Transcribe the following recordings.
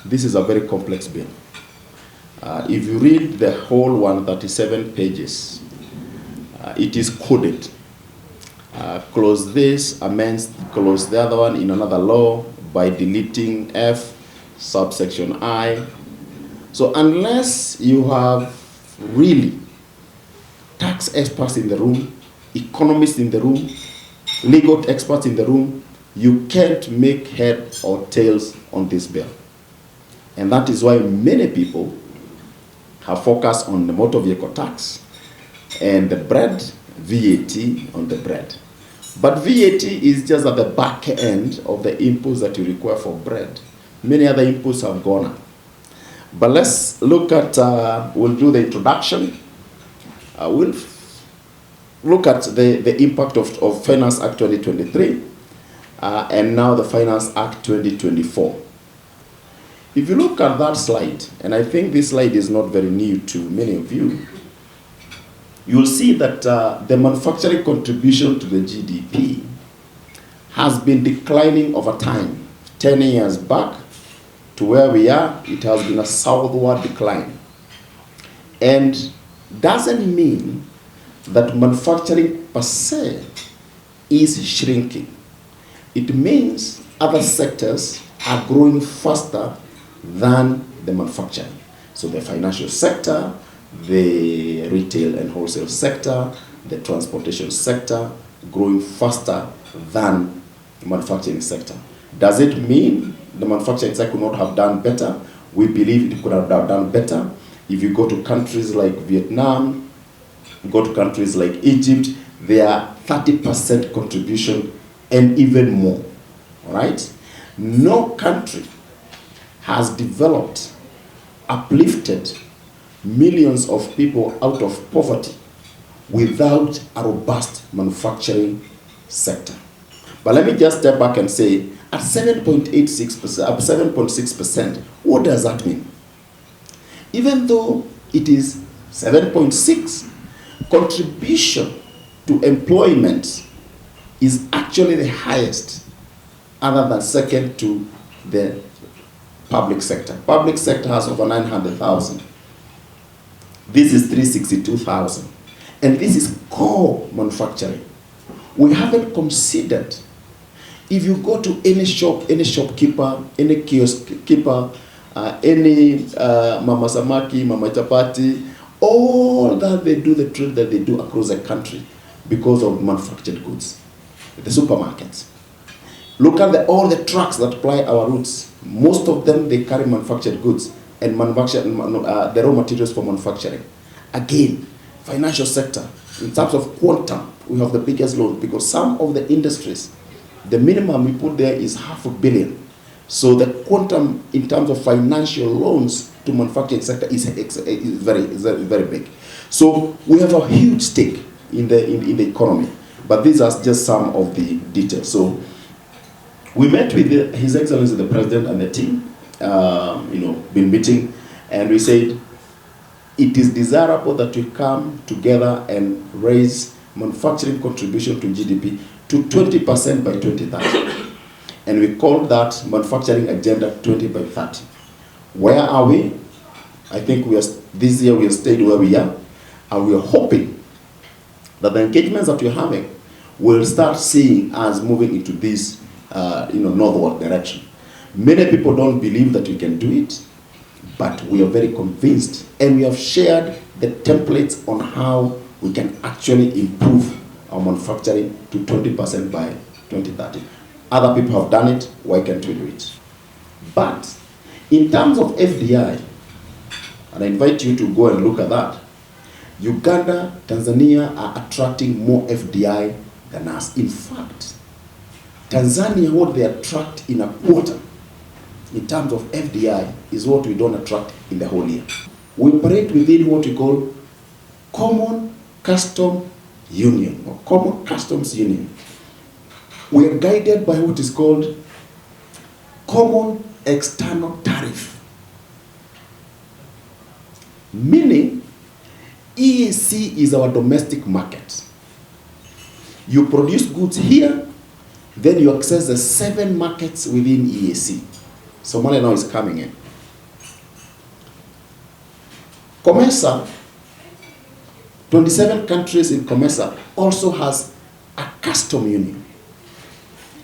this is a very complex bill. If you read the whole 137 pages, it is coded. Close this, amends, close the other one in another law by deleting F, subsection I. So unless you have really tax experts in the room, economists in the room, legal experts in the room, you can't make head or tails on this bill. And that is why many people have focused on the motor vehicle tax and the bread, VAT on the bread. But VAT is just at the back end of the inputs that you require for bread. Many other inputs have gone up. But let's look at, we'll do the introduction. We'll look at the impact of Finance Act 2023 and now the Finance Act 2024. If you look at that slide, and I think this slide is not very new to many of you, you'll see that the manufacturing contribution to the GDP has been declining over time. 10 years back to where we are, it has been a southward decline. And doesn't mean that manufacturing per se is shrinking. It means other sectors are growing faster than the manufacturing. So the financial sector, the retail and wholesale sector, the transportation sector, growing faster than the manufacturing sector. Does it mean the manufacturing sector could not have done better? We believe it could have done better. If you go to countries like Vietnam, go to countries like Egypt, they are 30% contribution and even more, all right? No country has developed, uplifted millions of people out of poverty without a robust manufacturing sector. But let me just step back and say, at 7.6%, what does that mean? Even though it is 7.6, contribution to employment is actually the highest, other than second to the public sector. Public sector has over 900,000. This is 362,000. And this is core manufacturing. We haven't considered, if you go to any shop, any shopkeeper, any kiosk keeper, any Mama Samaki, Mama Chapati, all that they do, the trade that they do across the country because of manufactured goods. The supermarkets. Look at all the trucks that ply our routes. Most of them, they carry manufactured goods and manufacture the raw materials for manufacturing. Again, financial sector, in terms of quantum, we have the biggest loans because some of the industries, the minimum we put there is $500 million. So the quantum in terms of financial loans to manufacturing sector is very big. So we have a huge stake in the economy. But these are just some of the details. So we met with His Excellency the President and the team, been meeting, and we said it is desirable that we come together and raise manufacturing contribution to GDP to 20% by 2030. And we called that Manufacturing Agenda 20 by 30. Where are we? I think this year we have stayed where we are, and we are hoping that the engagements that we're having will start seeing us moving into this northward direction. Many people don't believe that we can do it, but we are very convinced, and we have shared the templates on how we can actually improve our manufacturing to 20% by 2030. Other people have done it, why can't we do it? But in terms of FDI, and I invite you to go and look at that, Uganda, Tanzania are attracting more FDI than us. In fact, Tanzania, what they attract in a quarter in terms of FDI is what we don't attract in the whole year. We operate within what we call Common Custom Union or Common Customs Union. We are guided by what is called Common External Tariff. Meaning, EAC is our domestic market. You produce goods here, then you access the 7 markets within EAC. Somalia now is coming in. COMESA, 27 countries in COMESA also has a custom union.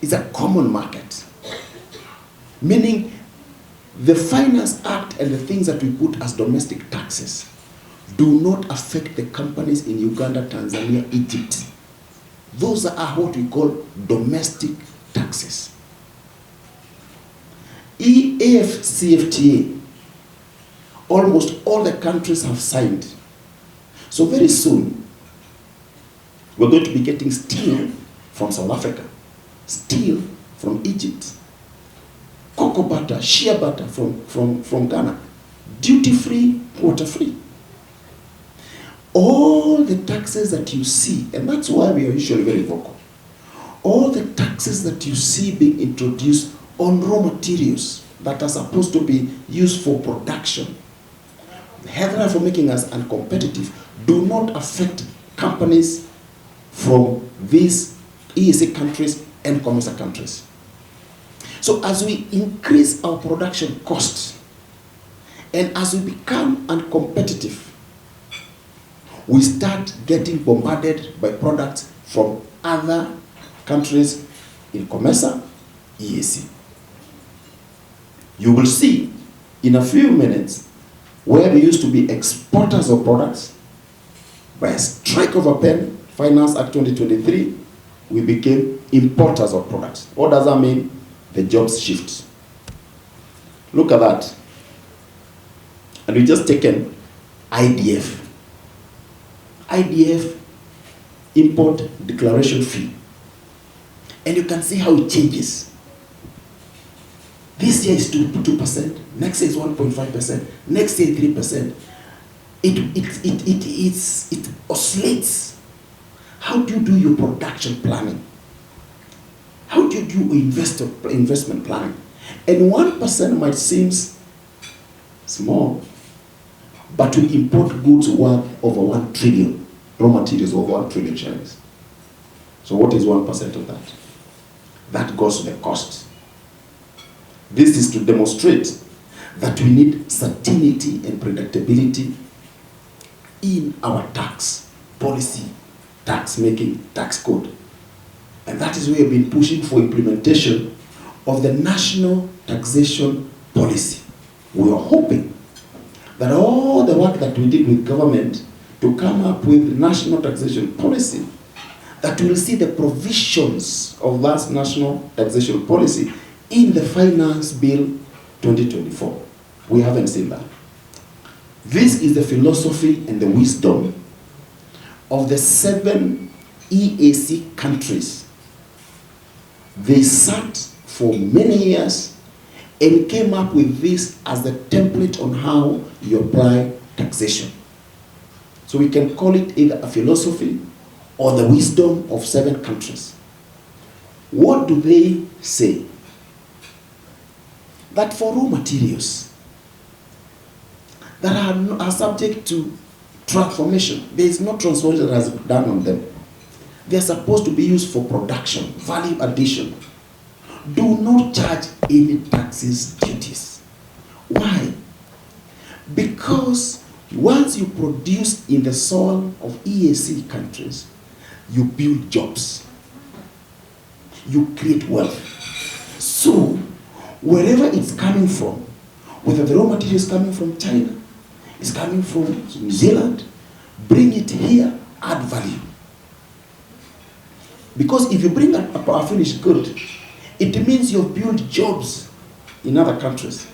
It's a common market. Meaning the Finance Act and the things that we put as domestic taxes do not affect the companies in Uganda, Tanzania, Egypt. Those are what we call domestic taxes. AFCFTA, almost all the countries have signed. So very soon, we're going to be getting steel from South Africa, steel from Egypt, cocoa butter, shea butter from Ghana, duty-free, quota-free. All the taxes that you see, and that's why we are usually very vocal, all the taxes that you see being introduced on raw materials that are supposed to be used for production, heavily for making us uncompetitive, do not affect companies from these ESA countries and COMESA countries. So as we increase our production costs and as we become uncompetitive, we start getting bombarded by products from other countries in COMESA, EAC. You will see in a few minutes where we used to be exporters of products, by a strike of a pen, Finance Act 2023, we became importers of products. What does that mean? The jobs shift. Look at that. And we just taken IDF. IDF, import declaration fee. And you can see how it changes. This year is 2%, next year is 1.5%, next year 3%. It oscillates. How do you do your production planning? How do you do investment planning? And 1% might seem small, but we import goods worth over 1 trillion, raw materials over 1 trillion shillings. So what is 1% of that? That goes to the cost. This is to demonstrate that we need certainty and predictability in our tax policy, tax making, tax code. And that is why we've been pushing for implementation of the national taxation policy. We are hoping that all the work that we did with government to come up with national taxation policy, that we will see the provisions of that national taxation policy in the Finance Bill 2024. We haven't seen that. This is the philosophy and the wisdom of the 7 EAC countries. They sat for many years and came up with this as the template on how you apply taxation. So we can call it either a philosophy or the wisdom of 7 countries. What do they say? That for raw materials that are subject to transformation, there is no transformation that has been done on them. They are supposed to be used for production, value addition. Do not charge any taxes, duties. Why? Because once you produce in the soil of EAC countries, you build jobs. You create wealth. So, wherever it's coming from, whether the raw material is coming from China, it's coming from New Zealand, bring it here, add value. Because if you bring a finished good, it means you've built jobs in other countries.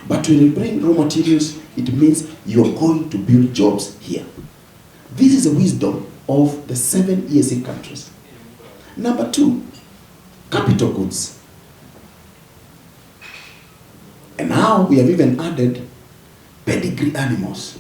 But when you bring raw materials, it means you're going to build jobs here. This is the wisdom of the 7 ESA countries. Number 2, capital goods. And now we have even added pedigree animals.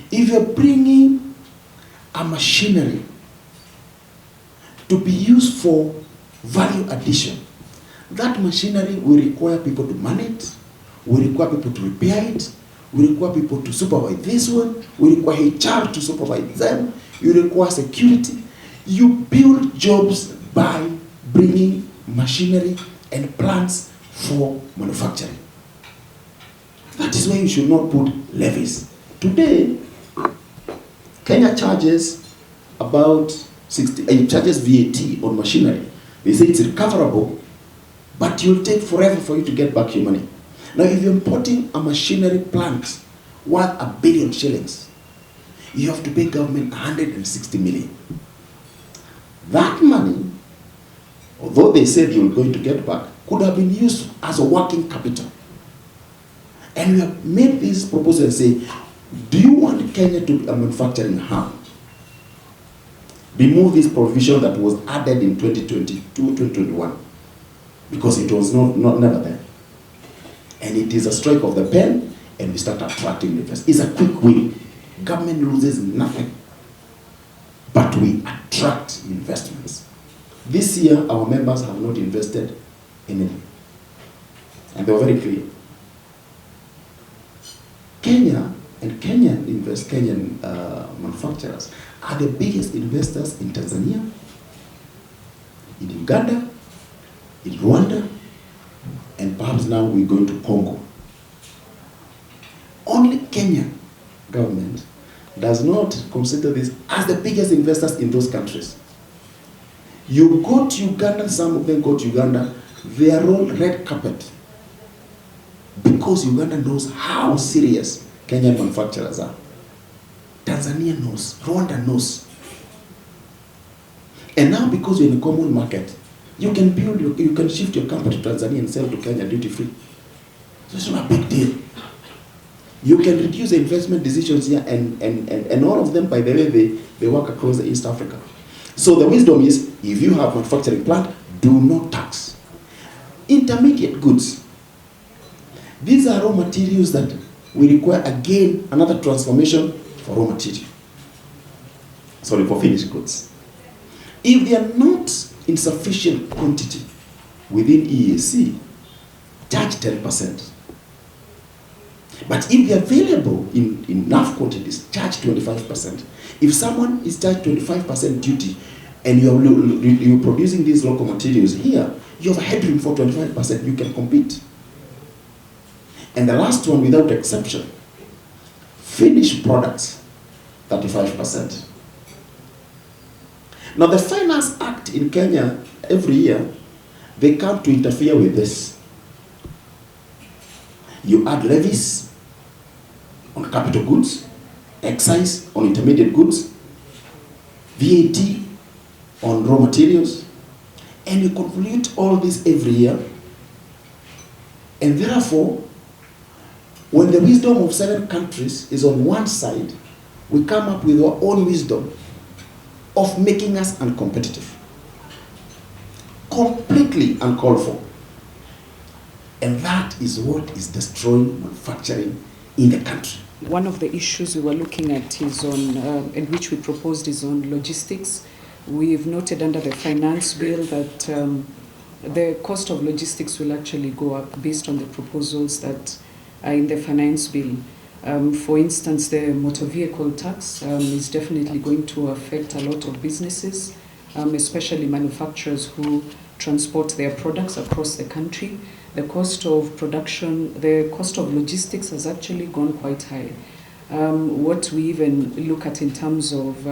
If you're bringing a machinery to be used for value addition, that machinery will require people to man it, will require people to repair it, will require people to supervise this one, will require HR to supervise them, you require security. You build jobs by bringing machinery and plants for manufacturing. That is why you should not put levies. Today, Kenya charges about 60, it charges VAT on machinery. They say it's recoverable, but you'll take forever for you to get back your money. Now, if you're importing a machinery plant worth 1 billion shillings, you have to pay government 160 million. That money, although they said you were going to get back, could have been used as a working capital. And we have made this proposal and say, do you want Kenya to be a manufacturing hub? Remove this provision that was added in 2022, 2021, because it was never there. And it is a strike of the pen, and we start attracting investors. It's a quick win. Government loses nothing, but we attract investments. This year, our members have not invested anything. And they were very clear. Kenya and Kenyan manufacturers are the biggest investors in Tanzania, in Uganda, in Rwanda, and perhaps now we're going to Congo. Only Kenya government does not consider this as the biggest investors in those countries. You go to Uganda, some of them go to Uganda, they are on red carpet because Uganda knows how serious Kenyan manufacturers are. Tanzania knows, Rwanda knows. And now because you're in a common market, you can you can shift your company to Tanzania and sell to Kenya duty free. So it's not a big deal. You can reduce the investment decisions here, and all of them, by the way, they work across the East Africa. So the wisdom is, if you have a manufacturing plant, do not tax. Intermediate goods. These are raw materials that we require, again, another transformation for raw material. Sorry, for finished goods. If they are not in sufficient quantity within EAC, charge 10%. But if they are available in enough quantities, charge 25%. If someone is charged 25% duty and you're producing these local materials here, you have a headroom for 25%, you can compete. And the last one, without exception, finished products, 35%. Now the Finance Act in Kenya, every year, they come to interfere with this. You add levies on capital goods, excise on intermediate goods, VAT on raw materials, and you convolute all this every year. And therefore, when the wisdom of 7 countries is on one side, we come up with our own wisdom of making us uncompetitive. Completely uncalled for. And that is what is destroying manufacturing in the country. One of the issues we were looking at is on, and which we proposed, is on logistics. We've noted under the finance bill that the cost of logistics will actually go up based on the proposals that are in the finance bill. For instance, the motor vehicle tax is definitely going to affect a lot of businesses, especially manufacturers who transport their products across the country. The cost of production, the cost of logistics has actually gone quite high. What we even look at in terms of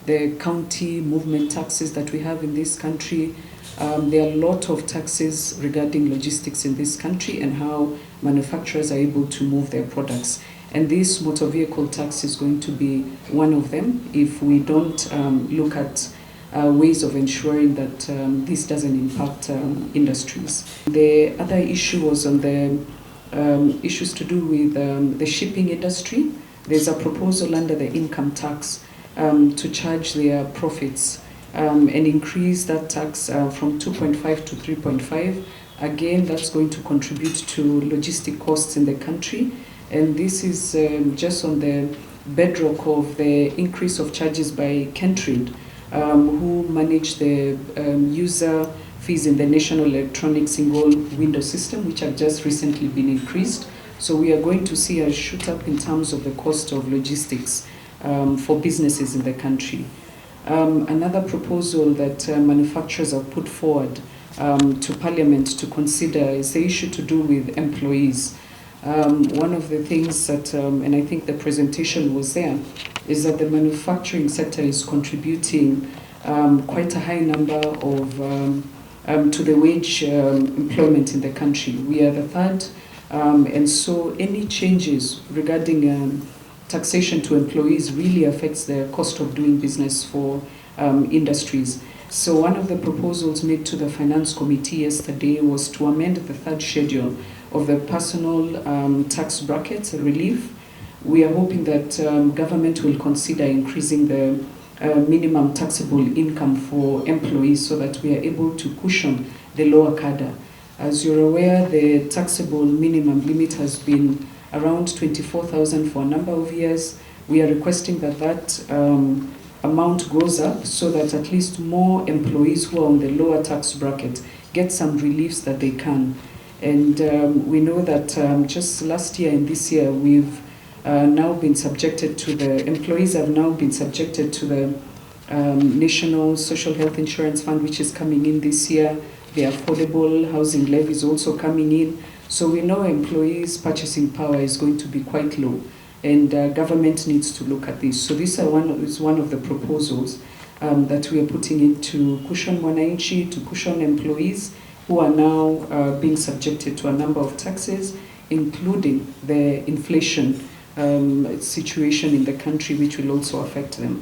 the county movement taxes that we have in this country, there are a lot of taxes regarding logistics in this country and how manufacturers are able to move their products. And this motor vehicle tax is going to be one of them if we don't look at ways of ensuring that this doesn't impact industries. The other issue was on the issues to do with the shipping industry. There's a proposal under the income tax to charge their profits and increase that tax from 2.5 to 3.5. Again, that's going to contribute to logistic costs in the country. And this is just on the bedrock of the increase of charges by Kentrade, who manage the user fees in the National Electronic Single Window System, which have just recently been increased. So we are going to see a shoot up in terms of the cost of logistics for businesses in the country. Another proposal that manufacturers have put forward to Parliament to consider is the issue to do with employees. One of the things that, and I think the presentation was there, is that the manufacturing sector is contributing quite a high number of to the wage employment in the country. We are the third, and so any changes regarding taxation to employees really affects the cost of doing business for industries. So one of the proposals made to the Finance Committee yesterday was to amend the third schedule of the personal tax bracket relief. We are hoping that government will consider increasing the minimum taxable income for employees so that we are able to cushion the lower cadre. As you're aware, the taxable minimum limit has been around 24,000 for a number of years. We are requesting that that amount goes up so that at least more employees who are on the lower tax bracket get some reliefs that they can. And we know that just last year and this year, we've now been subjected to the, employees have now been subjected to the National Social Health Insurance Fund, which is coming in this year. The affordable housing levy is also coming in. So we know employees' purchasing power is going to be quite low, and government needs to look at this. So this is one of the proposals that we are putting in to cushion wananchi, to cushion employees who are now being subjected to a number of taxes, including the inflation situation in the country, which will also affect them.